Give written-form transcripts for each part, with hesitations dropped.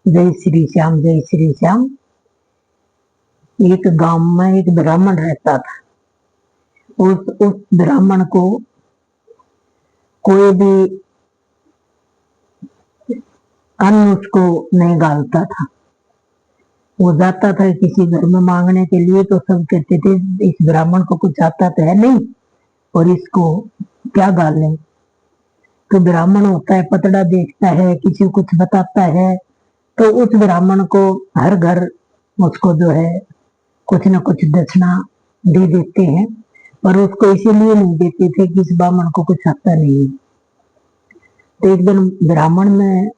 जय श्री श्याम, जय श्री श्याम। एक गांव में एक ब्राह्मण रहता था। उस ब्राह्मण को कोई भी अन्न उसको नहीं गालता था। वो जाता था किसी घर में मांगने के लिए तो सब कहते थे इस ब्राह्मण को कुछ आता तो है नहीं और इसको क्या गालें। तो ब्राह्मण होता है, पतड़ा देखता है, किसी को कुछ बताता है तो उस ब्राह्मण को हर घर उसको जो है कुछ न कुछ दक्षिणा दे देते हैं, पर उसको इसीलिए नहीं देते थे कि इस ब्राह्मण को कुछ आता नहीं है। तो एक दिन ब्राह्मण ने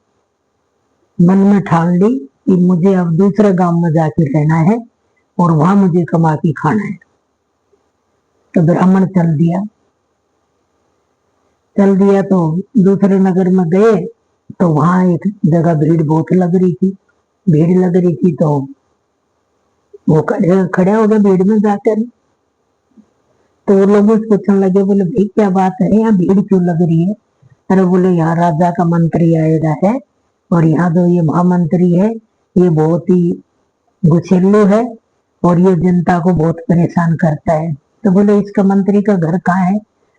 मन में ठान ली कि मुझे अब दूसरे गांव में जाकर रहना है और वहां मुझे कमा के खाना है। तो ब्राह्मण चल दिया तो दूसरे नगर में गए तो वहां एक जगह भीड़ बहुत लग रही थी तो वो खड़े हो गए भीड़ में जाकर। तो वो लोग पूछने लगे, बोले भाई क्या बात है, यहाँ भीड़ क्यों लग रही है? अरे बोले यहाँ राजा का मंत्री आएगा है और यहाँ जो ये महामंत्री है ये बहुत ही गुस्सैलू है और ये जनता को बहुत परेशान करता है। तो बोले इसका मंत्री का घर कहाँ है?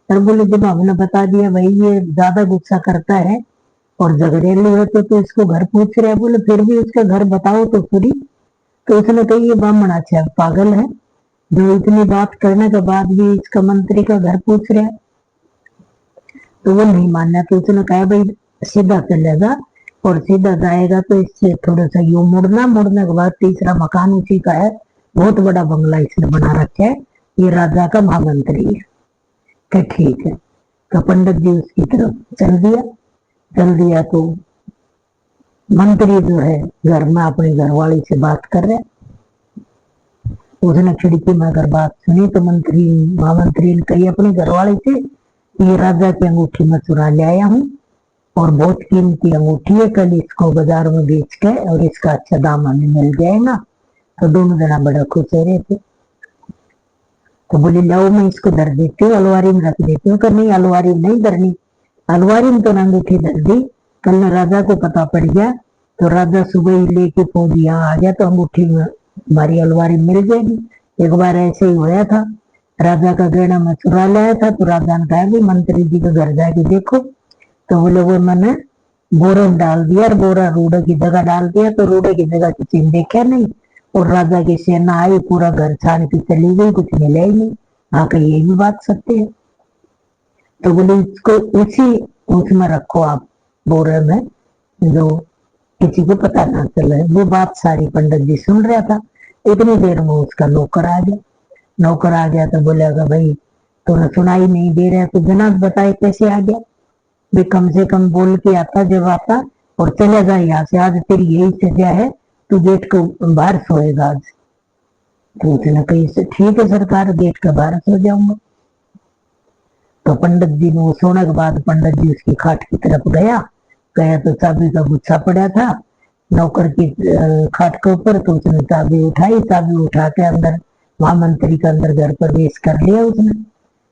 अरे बोले जब हमने बता दिया भाई ये ज्यादा गुस्सा करता है और झगड़ेलू है तो इसको घर पूछ रहे हैं। बोले फिर भी उसका घर बताओ तो पूरी। तो उसने कहा ये ब्राह्मण अच्छा पागल है जो इतनी बात करने के बाद भी इसका मंत्री का घर पूछ रहा है। तो वो नहीं मानना। तो उसने कहा भाई सीधा चलेगा और सीधा जाएगा तो इससे थोड़ा सा यूं मुड़ने के बाद तीसरा मकान उसी का है, बहुत बड़ा बंगला इसने बना रखा है, ये राजा का महामंत्री है। कि ठीक है। तो पंडित जी उसकी तरफ चल दिया तो मंत्री जो है घर में अपनी घरवाली से बात कर रहे। उसने खिड़की में अगर बात सुनी तो महामंत्री ने कही अपनी घरवाली से, ये राजा की अंगूठी में चुरा ले आया हूँ और बहुत कीमती अंगूठी है, कल इसको बाजार में बेच के और इसका अच्छा दाम हमें मिल जाएगा। तो दोनों जना बड़ा खुश हो रहे थे। तो बोले लाओ मैं इसको धर देती हूँ, अलवारी में रख देती हूँ। नहीं अलवारी में नहीं धरनी, अलवारी में तो अंगूठी धर दी, कल राजा को पता पड़ गया तो राजा सुबह ही लेके पहुंच यहाँ आ गया तो अंगूठी में हमारी अलवारी मिल जाएगी। एक बार ऐसे ही होया था, राजा का गहना में चुरा लाया था तो राजा ने कहा मंत्री जी के घर जाके देखो। तो बोले वो मैंने बोरे में डाल दिया और बोरा रूढ़े की जगह डाल दिया तो रूढ़े की जगह किसी ने देखा नहीं और राजा की सेना आई, पूरा घर छान के चली गई, कुछ मिला ही नहीं। हाँ कही ये भी बात सत्य है। तो बोले इसको उसमें रखो आप बोरे में, जो किसी को पता ना चले। वो बात सारी पंडित जी सुन रहा था। इतनी देर में उसका नौकर आ गया तो बोलेगा भाई तूने सुनाई नहीं दे रहा तो बिना बताए कैसे आ गया? भी कम से कम बोल के आता जब आता और चले जा यहाँ से, आज तेरी यही सजा है, तू गेट को बाहर सोएगा आज। तो उसने कही ठीक है सरकार, गेट के बाहर सो जाऊंगा। तो पंडित जी ने वो सोने के बाद पंडित जी उसकी खाट की तरफ गया तो चाबी का गुच्छा पड़ा था नौकर की खाट के ऊपर। तो उसने चाबी उठा के अंदर महामंत्री का अंदर घर प्रवेश कर लिया उसने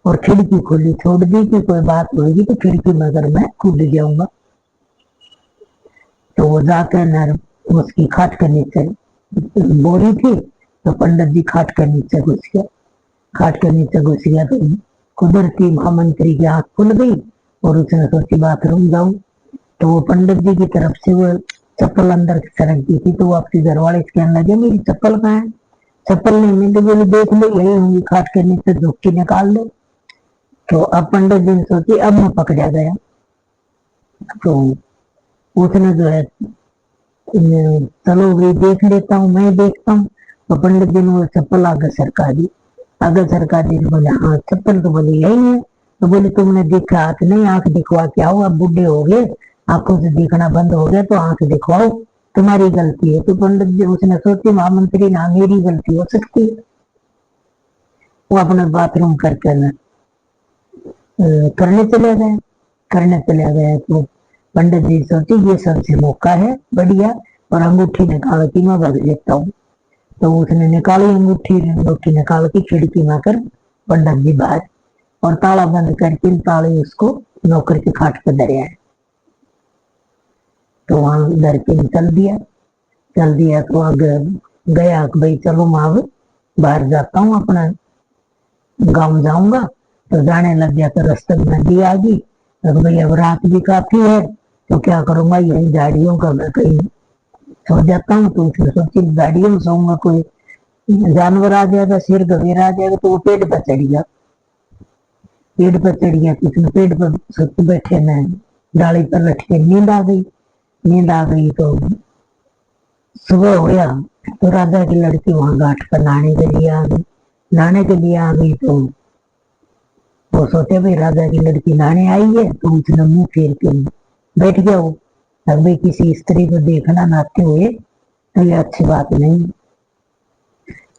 और खिड़की खुली छोड़ दी कि कोई बात होगी तो खिड़की में अगर मैं कूद जाऊंगा। तो वो जाकर उसकी खाट के नीचे बोरी थी तो पंडित जी खाट के नीचे घुस गया तो कुदरती महामंत्री की आंख खुल गई और उसने सोची बाथरूम जाऊं। तो वो पंडित जी की तरफ से वो चप्पल अंदर सरक गई थी तो वो आपकी घरवाले से कहने लगे मेरी चप्पल कहाँ है? चप्पल नहीं मिली। बोली देख लो यही होंगी, खाट के नीचे झोंक निकाल दो। तो अब पंडित जी ने सोची अब मैं पकड़ा गया। तो उसने जो है चलो भाई देख लेता हूँ, मैं देखता हूँ। तो पंडित जी ने वो चप्पल आगे सरका दी तो बोले हाँ चप्पल तो बोले यही है। तो बोले तुमने देखा हाथ नहीं, आंख दिखवा के आओ, अब बुढ़े हो गए, आंखों से देखना बंद हो गया तो आंख दिखवाओ, तुम्हारी गलती है। तो पंडित जी उसने सोची महामंत्री ना मेरी गलती हो सकती है। वो अपने बाथरूम करने चले गए तो पंडित जी सोचे ये सबसे मौका है बढ़िया और अंगूठी निकाल के मैं भग लेता हूँ। तो उसने निकाली अंगूठी निकाल के खिड़की में कर पंडित जी बाहर और ताला बंद करके ताले उसको नौकर की खाट पर धरे आए। तो वहां धर के निकल दिया चल दिया तो आगे गया कि भाई चलो मैं अब बाहर जाता हूँ, अपना गांव जाऊंगा। तो जाने लग गया तो रास्ते में नदी आ गई। तो भाई अब रात भी काफी है, तो क्या करूंगा, यही झाड़ियों का मैं कहीं सो जाता हूँ। तो उसने सोची झाड़ियों में सोऊंगा, कोई जानवर आ जाएगा, शेर गवेर आ जाएगा तो वो पेड़ पर चढ़ गया। पेड़ पर चढ़ गया तो उसने पेड़ पर सोच बैठे में डाली पर लट के नींद आ गई। नींद आ गई तो सुबह हुआ तो राजा की लड़की वहां घाट पर नहाने के लिए आ गई। नहाने के लिए आ गई तो वो सोचे भाई राजा की लड़की नहाने आई है, तो उसने मुंह फेर के बैठ गया। वो अब भाई किसी स्त्री को देखना नहाते हुए तो ये अच्छी बात नहीं।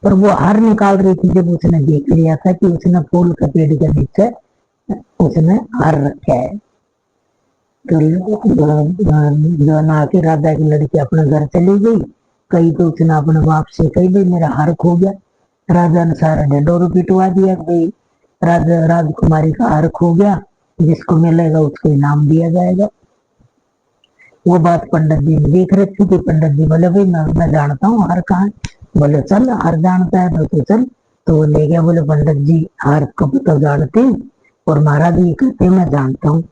पर वो हार निकाल रही थी जब उसने देख लिया था कि उसने फूल के पेड़ के नीचे उसने हार रखा है। तो जो ना के राजा की लड़की अपने घर चली गई। कहीं तो उसने अपने बाप से कही भाई मेरा हार खो गया। राजा ने सारा ढिंढोरा पिटवा दिया, भाई राजा राजकुमारी का हार खो गया, जिसको मिलेगा उसको इनाम दिया जाएगा। वो बात पंडित जी ने देख रखी थी। पंडित जी बोले भाई मैं जानता हूँ हार कहाँ। बोले चल हार जानता है तो चल। तो वो ले गया। बोले पंडित जी हार को तो जानते हैं, और महाराज ये कहते मैं जानता हूँ।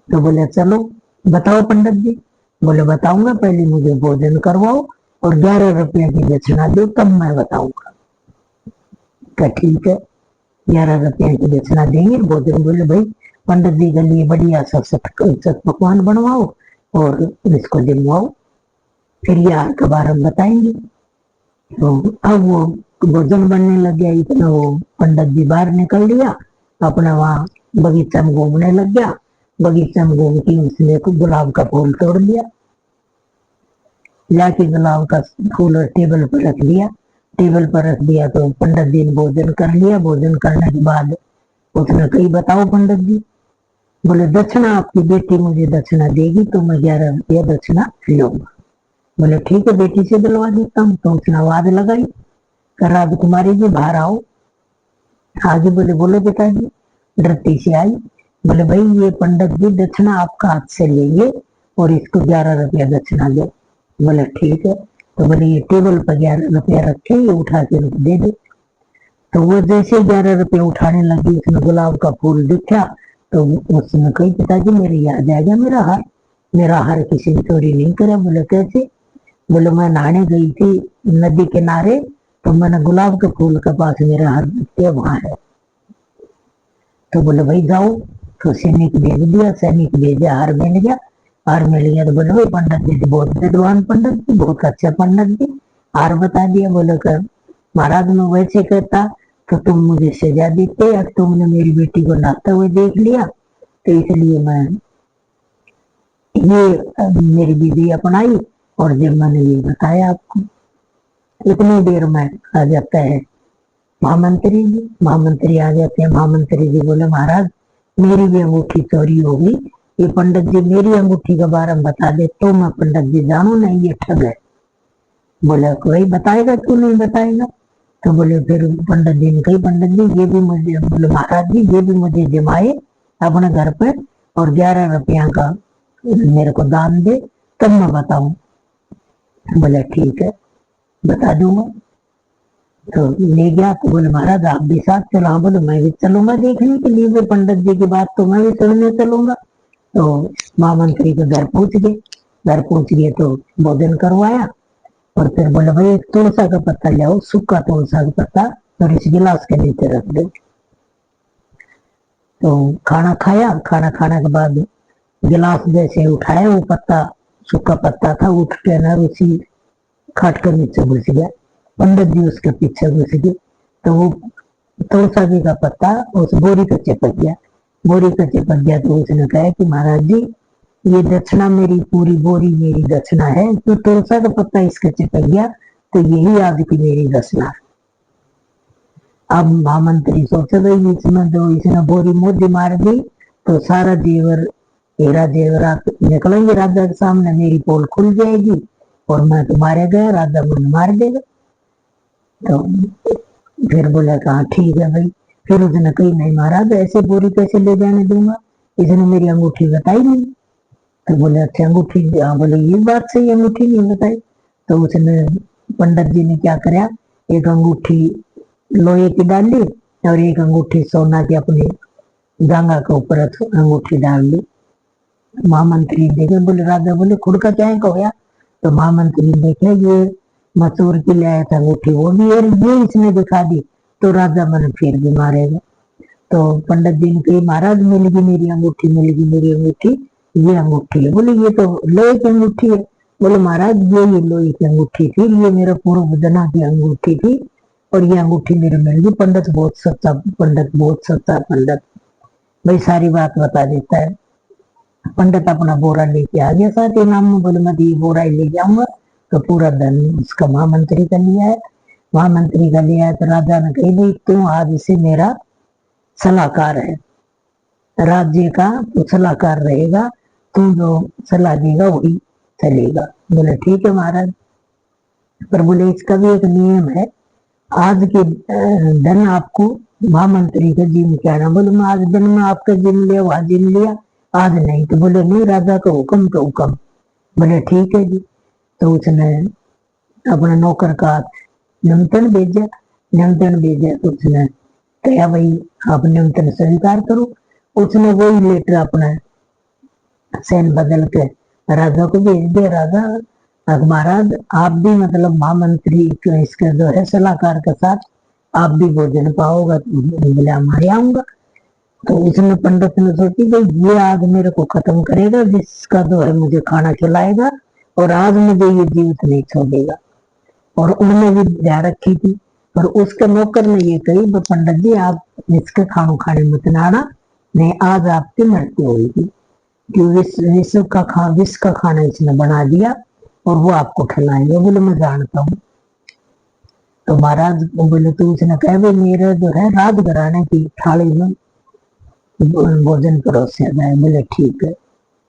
तो बोले चलो बताओ पंडित जी। बोले बताऊंगा, पहले मुझे भोजन करवाओ और 11 रुपये की दक्षिणा दो, तब मैं बताऊंगा। क्या ठीक है, 11 रुपये की दक्षिणा देंगे, भोजन। बोले भाई पंडित जी के लिए बढ़िया सा सत पकवान बनवाओ और इसको दिलवाओ, फिर ये हार के बारे में बताएंगे। तो अब वो भोजन बनने लग गया। इतना वो पंडित जी बाहर निकल लिया, अपना वहाँ बगीचा में घूमने लग गया। बगीचा में घूम के उसने गुलाब का फूल तोड़ लिया, लाके गुलाब का फूल टेबल पर रख दिया। टेबल पर रख दिया तो पंडित जी ने भोजन कर लिया। भोजन करने के बाद उसने कही बताओ पंडित जी। बोले दक्षिणा आपकी बेटी मुझे दक्षिणा देगी तो मैं 11 रुपया दक्षिणा लूंगा। बोले ठीक है बेटी से दिलवा देता हूँ। तो उसने आवाज लगाई, राजकुमारी जी बाहर आओ। आगे बोले बोले पिताजी। डरती से आई। बोले भाई ये पंडित जी दक्षिणा आपका हाथ से लेंगे और इसको 11 रुपया दक्षिणा दो। बोले ठीक है। तो बोले ये टेबल पर 11 रुपया रखे, ये उठा के दे दे। तो वो जैसे 11 रुपये उठाने लगी, उसने गुलाब का फूल दिखा। तो उसने कही पिताजी मेरे याद आ गया मेरा हार किसी ने चोरी नहीं करा। बोले कैसे। बोले मैं नहाने गई थी नदी किनारे, तो मैंने गुलाब के फूल के पास मेरा हार दिखे, वहां है। तो बोले भाई जाओ। तो सैनिक भेज दिया, सैनिक भेजा, हार मिल गया। हार मिल गया तो बोले भाई पंडित जी बहुत विद्वान पंडित जी, बहुत अच्छा पंडित जी, हार बता दिया। बोले कर महाराज मैं वैसे कहता तो तुम मुझे सजा देते, अब तुमने मेरी बेटी को नहाते हुए देख लिया तो इसलिए मैं ये मेरी विधि अपनाई और जब मैंने ये बताया आपको। इतनी देर में आ जाता है महामंत्री जी। महामंत्री आ जाते हैं। महामंत्री जी बोले महाराज मेरी भी अंगूठी चोरी होगी, ये पंडित जी मेरी अंगूठी के बारे में बता दे तो मैं पंडित जी जानू नहीं ये ठग है। बोले कोई बताएगा क्यों नहीं बताएगा। तो बोले फिर पंडित जी ने कही पंडित जी ये भी मुझे, बोले महाराज जी ये भी मुझे जमाए अपने घर पर और 11 रुपया का मेरे को दान दे तब मैं बताऊं। बोले ठीक है बता दूंगा। तो ले गया। तो बोले महाराज आप भी साथ चलो। हाँ बोले मैं भी चलूंगा देखने के लिए, पंडित जी की बात तो मैं भी सुनने चलूंगा। तो महामंत्री के घर पहुंच गए। घर पहुंच गए तो भोजन करवाया और फिर बोले भाई एक तुलसा का पत्ता ले आओ, सूखा तुलसा का पत्ता, और इस गिलास के नीचे रख दो। तो खाना खाया। खाना खाने के बाद गिलास जैसे उठाया, वो पत्ता सूखा पत्ता था, उठ के ना उसी खाट के नीचे घुस गया। पंडित जी उसके पीछे घुस गए। तो वो तुलसा जी का पत्ता उस बोरी पे चिपक गया। बोरी पे चिपक गया तो उसने कहा कि महाराज जी ये दक्षिणा मेरी, पूरी बोरी मेरी दक्षिणा है, तो तुलसा का पत्ता इसके चिपक गया तो यही आज की मेरी दक्षिणा। अब महामंत्री सोचे भाई इसमें जो इसने बोरी मुद्दी मार दी तो सारा जेवर हीरा जेवरात निकलेंगे राजा के सामने, मेरी पोल खुल जाएगी और मैं तो मारे गया, राजा मुझे मार देगा। तो फिर बोला कहा ठीक है भाई। फिर उसने कही नहीं महाराज ऐसे बोरी कैसे ले जाने दूंगा, इसने मेरी अंगूठी बताई नहीं। तो बोले अच्छा अंगूठी, हाँ बोले ये बात सही अंगूठी नहीं बताई। तो उसने पंडित जी ने क्या कराया, एक अंगूठी लोहे की डाल ली और एक अंगूठी सोना की अपनी जांघा के ऊपर अंगूठी डाल ली। महामंत्री देखे, बोले राजा बोले खुद का क्या है कहोया। तो महामंत्री देखे ये मसूर की लाया था अंगूठी, वो भी और ये इसने दिखा दी, तो राजा मन फिर भी मारेगा। तो पंडित जी ने कही महाराज मिलेगी मेरी अंगूठी, मिलेगी मेरी अंगूठी, ये अंगूठी है। बोले ये तो लोहे की अंगूठी है। बोले महाराज ये लोहे की अंगूठी थी, ये मेरा पूर्व जना की अंगूठी थी और ये अंगूठी मेरे मिल गई। पंडित बहुत सच्चा, पंडित बहुत सच्चा पंडित, भाई सारी बात बता देता है। पंडित अपना बोरा लेके आ गया साथ ही नाम में, बोले मैं ये बोरा ही ले जाऊंगा। तो पूरा धन उसका महामंत्री का लिया है। महामंत्री का लिया है तो राजा ने कही भाई तू आज से मेरा सलाहकार है, राज्य का तो सलाहकार रहेगा, तू जो सलाह देगा वही चलेगा। बोले ठीक है महाराज, पर बोले इसका भी एक नियम है, आज के धन आपको महामंत्री का जिम क्या ना। बोले मैं आज दिन में आपका जिम लिया, वहां जिम लिया, आज नहीं। तो बोले नहीं राजा का हुक्म तो हुक्म। बोले ठीक है जी। तो उसने अपने नौकर का निमंत्रण भेजा, निमंत्रण भेजा तो उसने कहा भाई आप निमंत्रण स्वीकार करो। उसने वही लेटर अपना सैन बदल के राजा को भेज दिया। राजा महाराज आप भी मतलब महामंत्री इसके जो है सलाहकार के साथ आप भी भोजन पाओगे। बोले हमारे आऊंगा। तो उसने पंडित ने सोची भाई ये आज मेरे को खत्म करेगा, जिसका जो है मुझे खाना खिलाएगा और आज मुझे ये जीवित नहीं छोड़ेगा। और उन्होंने भी ध्यान रखी थी, पर उसके नौकर ने ये कही पंडित जी आप इसके खानों खाने मत नाना, नहीं आज आपकी मृत्यु होगी, क्योंकि विष का खाना इसने बना दिया और वो आपको खिलाएंगे। बोले मैं जानता हूँ। तो महाराज बोले तो उसने कहा भाई मेरा जो है राजघराने की थाली में भोजन परोसा जाए। बोले ठीक है।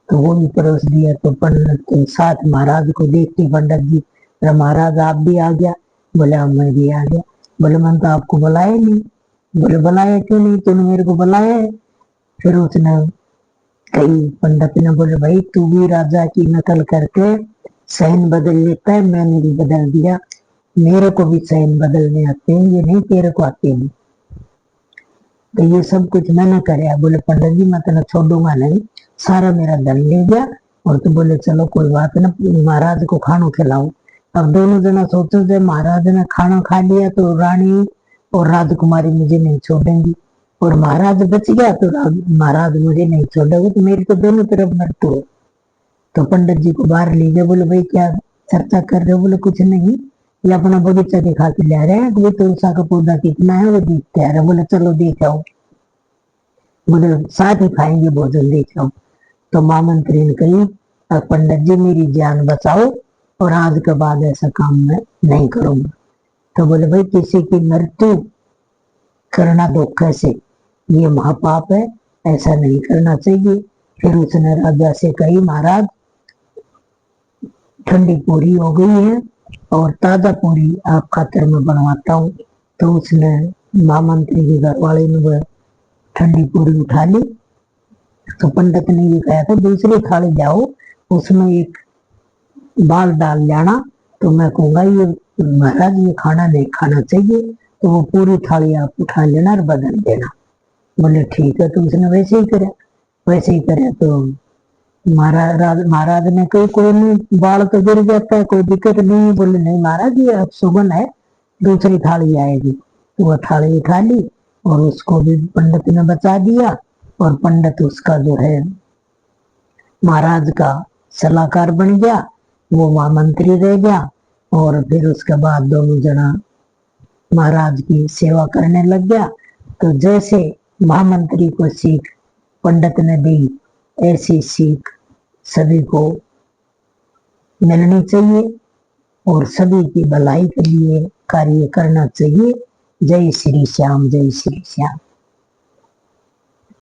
तो वो भी परोस दिया। तो पंडित तो साथ महाराज को देखते पंडित जी, महाराज आप भी आ गया। बोले मैं भी आ गया। बोले मैंने तो आपको बुलाया नहीं। बोले बुलाया क्यों नहीं, तूने मेरे को बुलाया है। फिर उसने कई पंडित ने बोले भाई तू भी राजा की नकल करके सैन बदल लेता है, मैंने भी बदल दिया, मेरे को भी सैन बदलने आते हैं, ये नहीं तेरे को आते हैं। तो ये सब कुछ मैंने कराया। बोले पंडित जी मैं तेना छोड़ूंगा नहीं, सारा मेरा धन ले गया। और तो बोले चलो कोई बात ना, महाराज को खाना खिलाओ। अब दोनों जना सोचो जब महाराज ने खाना खा लिया तो रानी और राजकुमारी मुझे नहीं छोड़ेंगी, और महाराज बच गया तो महाराज मुझे नहीं छोड़ेगा, तो मेरी तो दोनों तरफ मृत्यु हो। तो पंडित जी को बाहर ले गए। बोले भाई क्या चर्चा कर रहे हो। बोले कुछ नहीं, ये अपना बगीचा दिखा के ले रहे हैं, वो तुलसा का पौधा कितना है वो देखते आ रहे। बोले चलो देख आओ। बोले साथ ही खाएंगे भोजन, देख आओ। तो महामंत्री ने कही पंडित जी मेरी जान बचाओ और आज के बाद ऐसा काम मैं नहीं करूंगा। तो बोले भाई किसी की मृत्यु करना धोखे से ये महापाप है, ऐसा नहीं करना चाहिए। फिर उसने राजा से कही महाराज ठंडी पूरी हो गई है और ताजा पूरी आप खातिर में बनवाता हूँ। तो उसने महामंत्री के घर वाले ने वह ठंडी पूरी उठा ली। तो पंडित ने ये कहा था दूसरी थाली जाओ उसमें एक बाल डाल जाना, तो मैं कहूंगा ये महाराज ये खाना नहीं खाना चाहिए, तो वो पूरी थाली आप उठा लेना और बदल देना। बोले ठीक है। तो उसने वैसे ही करे, वैसे ही करे। तो महाराज ने कही कोई नहीं, बाल तो गिर जाता है, कोई दिक्कत नहीं। बोले नहीं महाराज ये सुगन है, दूसरी थाली आएगी। तो वह थाली उठा ली और उसको भी पंडित ने बचा दिया, और पंडित उसका जो है महाराज का सलाहकार बन गया, वो महामंत्री रह गया। और फिर उसके बाद दोनों जना महाराज की सेवा करने लग गया। तो जैसे महामंत्री को सीख पंडित ने दी, ऐसी सीख सभी को मिलनी चाहिए और सभी की भलाई के लिए कार्य करना चाहिए। जय श्री श्याम, जय श्री श्याम।